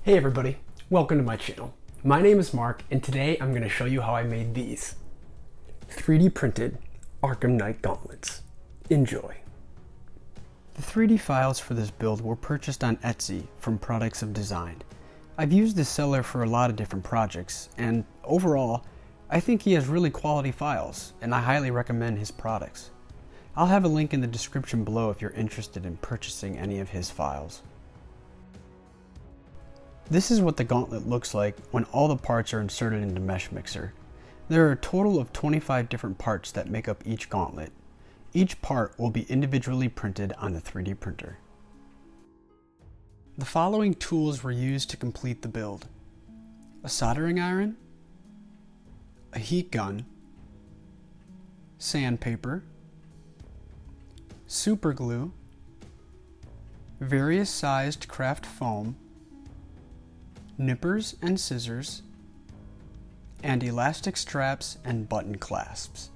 Hey everybody, welcome to my channel. My name is Mark and today I'm going to show you how I made these 3D printed Arkham Knight gauntlets. Enjoy. The 3D files for this build were purchased on Etsy from Products of Design. I've used this seller for a lot of different projects and overall I think he has really quality files and I highly recommend his products. I'll have a link in the description below if you're interested in purchasing any of his files. This is what the gauntlet looks like when all the parts are inserted into Mesh Mixer. There are a total of 25 different parts that make up each gauntlet. Each part will be individually printed on the 3D printer. The following tools were used to complete the build: a soldering iron, a heat gun, sandpaper, super glue, various sized craft foam, nippers and scissors, and elastic straps and button clasps.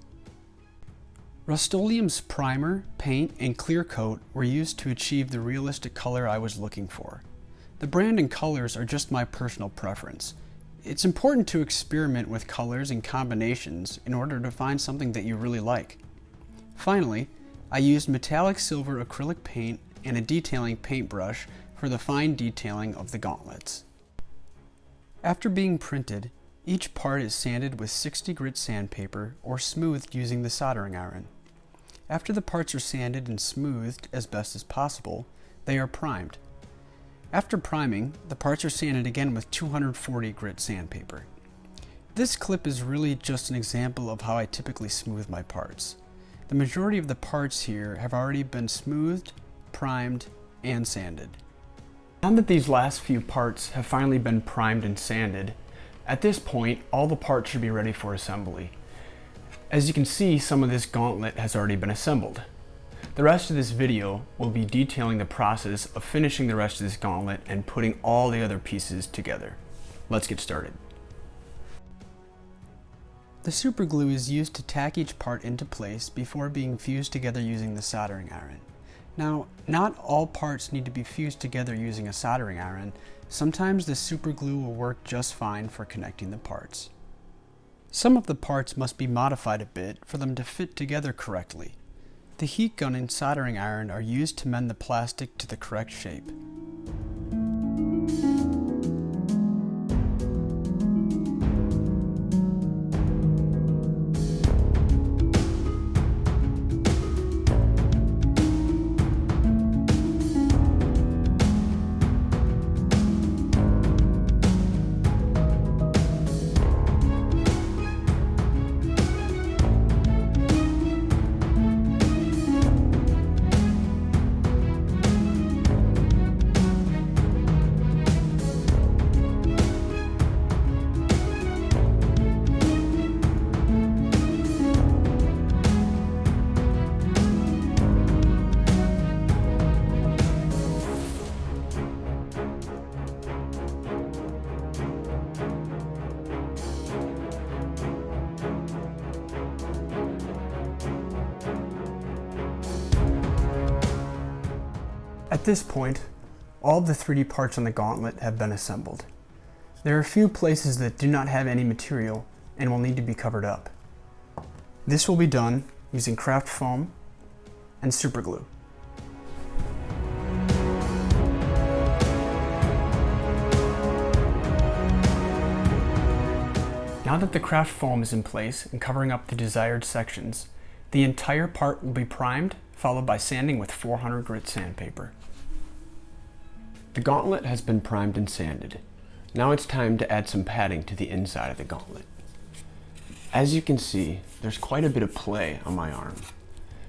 Rust-Oleum's primer, paint, and clear coat were used to achieve the realistic color I was looking for. The brand and colors are just my personal preference. It's important to experiment with colors and combinations in order to find something that you really like. Finally, I used metallic silver acrylic paint and a detailing paintbrush for the fine detailing of the gauntlets. After being printed, each part is sanded with 60 grit sandpaper or smoothed using the soldering iron. After the parts are sanded and smoothed as best as possible, they are primed. After priming, the parts are sanded again with 240 grit sandpaper. This clip is really just an example of how I typically smooth my parts. The majority of the parts here have already been smoothed, primed, and sanded. Now that these last few parts have finally been primed and sanded, at this point all the parts should be ready for assembly. As you can see, some of this gauntlet has already been assembled. The rest of this video will be detailing the process of finishing the rest of this gauntlet and putting all the other pieces together. Let's get started. The super glue is used to tack each part into place before being fused together using the soldering iron. Now, not all parts need to be fused together using a soldering iron. Sometimes the super glue will work just fine for connecting the parts. Some of the parts must be modified a bit for them to fit together correctly. The heat gun and soldering iron are used to mend the plastic to the correct shape. At this point, all of the 3D parts on the gauntlet have been assembled. There are a few places that do not have any material and will need to be covered up. This will be done using craft foam and super glue. Now that the craft foam is in place and covering up the desired sections, the entire part will be primed, followed by sanding with 400 grit sandpaper. The gauntlet has been primed and sanded. Now it's time to add some padding to the inside of the gauntlet. As you can see, there's quite a bit of play on my arm.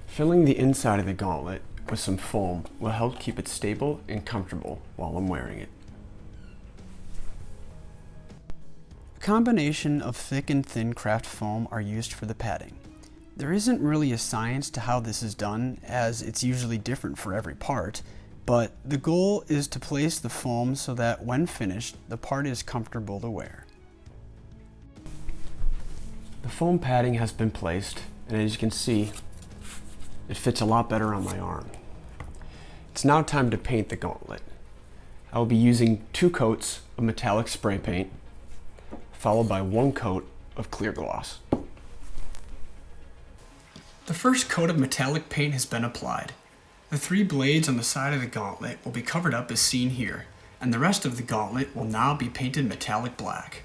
Filling the inside of the gauntlet with some foam will help keep it stable and comfortable while I'm wearing it. A combination of thick and thin craft foam are used for the padding. There isn't really a science to how this is done, as it's usually different for every part, but the goal is to place the foam so that when finished, the part is comfortable to wear. The foam padding has been placed, and as you can see, it fits a lot better on my arm. It's now time to paint the gauntlet. I will be using 2 coats of metallic spray paint, followed by 1 coat of clear gloss. The first coat of metallic paint has been applied. The 3 blades on the side of the gauntlet will be covered up as seen here, and the rest of the gauntlet will now be painted metallic black.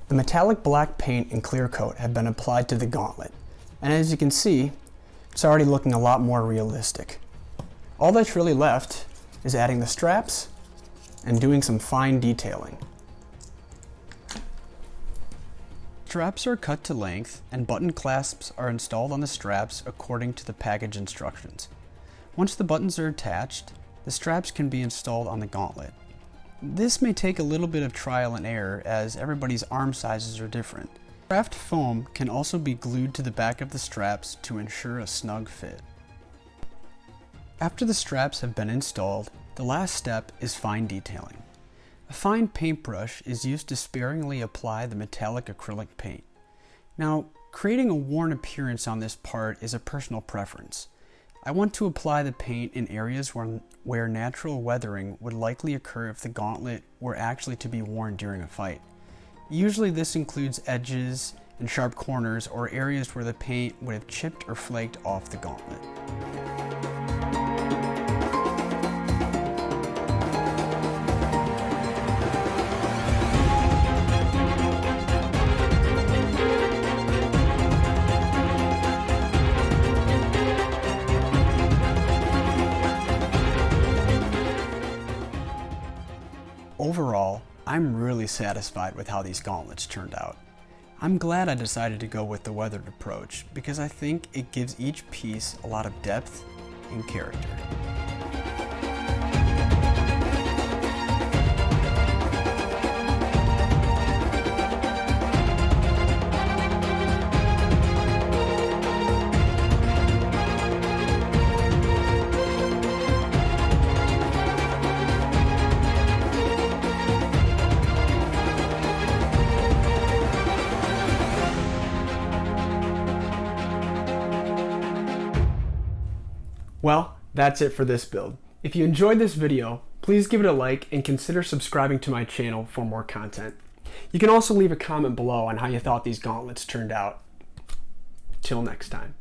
The metallic black paint and clear coat have been applied to the gauntlet, and as you can see, it's already looking a lot more realistic. All that's really left is adding the straps and doing some fine detailing. Straps are cut to length and button clasps are installed on the straps according to the package instructions. Once the buttons are attached, the straps can be installed on the gauntlet. This may take a little bit of trial and error as everybody's arm sizes are different. Craft foam can also be glued to the back of the straps to ensure a snug fit. After the straps have been installed, the last step is fine detailing. A fine paintbrush is used to sparingly apply the metallic acrylic paint. Now, creating a worn appearance on this part is a personal preference. I want to apply the paint in areas where natural weathering would likely occur if the gauntlet were actually to be worn during a fight. Usually this includes edges and sharp corners or areas where the paint would have chipped or flaked off the gauntlet. Overall, I'm really satisfied with how these gauntlets turned out. I'm glad I decided to go with the weathered approach because I think it gives each piece a lot of depth and character. Well, that's it for this build. If you enjoyed this video, please give it a like and consider subscribing to my channel for more content. You can also leave a comment below on how you thought these gauntlets turned out. Till next time.